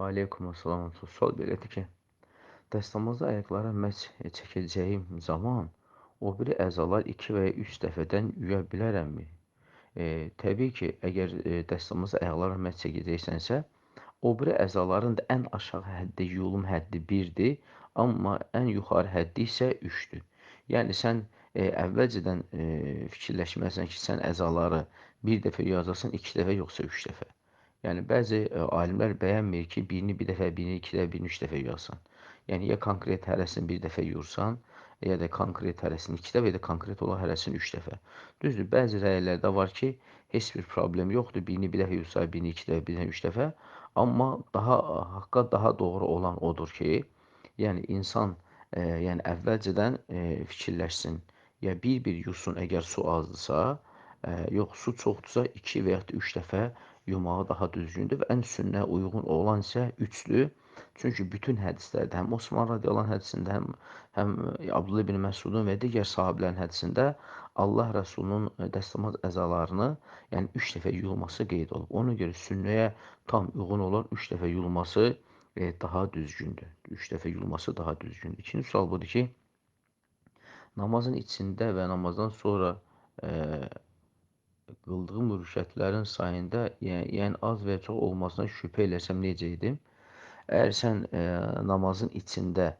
Aleykumussalam. Sual belədir ki, dəstəmazda ayaqlara məhz çəkəcəyim zaman o biri əzalar 2 və ya 3 dəfədən yuya bilərəmmi? Təbii ki, əgər dəstəmazda ayaqlara məhz çəkəcəksənsə, o biri əzaların da ən aşağı həddi yuyulum həddi 1-dir, amma ən yuxarı həddi isə 3-dür. Yəni sən əvvəlcədən fikirləşməlisən ki, sən əzaları bir dəfə yuyacaqsan, 2 dəfə yoxsa 3 dəfə. Yəni bəzi alimlər bəyənmir ki, birini bir dəfə, birini 2 dəfə, birini 3 dəfə yuyasan. Yəni ya konkret hərəsini bir dəfə yuyursan, ya da konkret hərəsini 2 dəfə, ya da konkret olan hərəsini 3 dəfə. Düzdür, bəzi rəylərdə var ki, heç bir problem yoxdur. Birini bir dəfə yuysa, birini 2 dəfə, birini 3 dəfə. Amma haqqa daha doğru olan odur ki, yəni insan yəni əvvəlcədən fikirləşsin. Ya bir-bir yusun əgər su azdırsa, yox su çoxdursa 2 və yaxud da 3 dəfə yumağı daha düzgündür və ən sünnəyə uyğun olan isə 3-dür. Çünki bütün hədislərdə, həm Osman radiyallahu anh hədisində, həm Abdullah ibn Məsudun və digər sahabilərin hədisində Allah Rəsulunun dəstəmaz əzalarını, yəni 3 dəfə yuyulması qeyd olunub. Ona görə sünnəyə tam uyğun olan 3 dəfə yuyulması daha düzgündür. 3 dəfə yuyulması daha düzgündür. İkinci sual budur ki, namazın içində və namazdan sonra qıldığım rükətlərin sayında, yəni az və ya çox olmasına şübhə eləsəm necə edim? Əgər sən namazın içində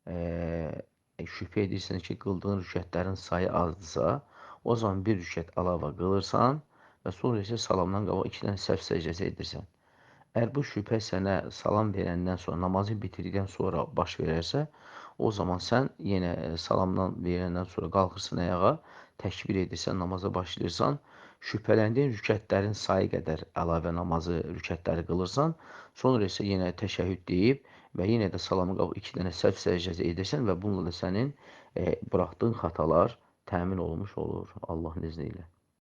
şübhə edirsən ki, qıldığın rükətlərin sayı azdırsa, o zaman bir rükət əlavə qılırsan və sonra isə salamdan qabaq 2 dənə səhv səcdəsi edirsən. Əgər bu şübhə sənə salam verəndən sonra, namazı bitirdikdən sonra baş verərsə, o zaman sən yenə salamdan verəndən sonra qalxırsan ayağa, təkbir edirsən, namaza başlayırsan, şübhələndiyin rükətlərin sayı qədər əlavə namazı, rükətləri qılırsan, sonra isə yenə təşəhhüd deyib və yenə də salamı qabaq 2 dənə səhv səcdəsi edirsən və bununla da sənin buraxdığın xatalar təmin olunmuş olur Allahın izni ilə.